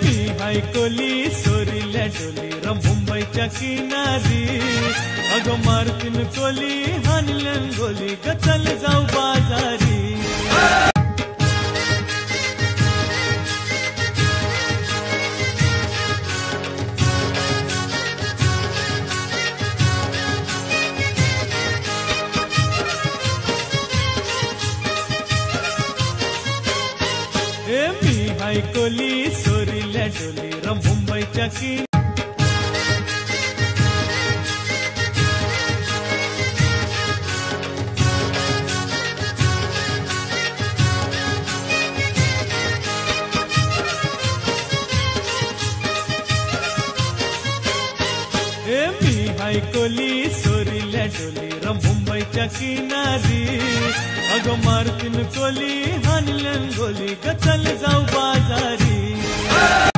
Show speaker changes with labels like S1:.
S1: मी हाय कोली सोरील्या डोली र मुंबईच्या किनारी अगं मारतीन कोली हाणल्यान गोली ग चल जाऊ बाजारी मी हाय कोली सोरील्या डोली र मुंबईच्या किनारी मी हाय कोली सोरील्या डोली र मुंबईच्या किनारी अगं मारतीन कोली हाणल्यान गोली ग चल जाऊ बाजारी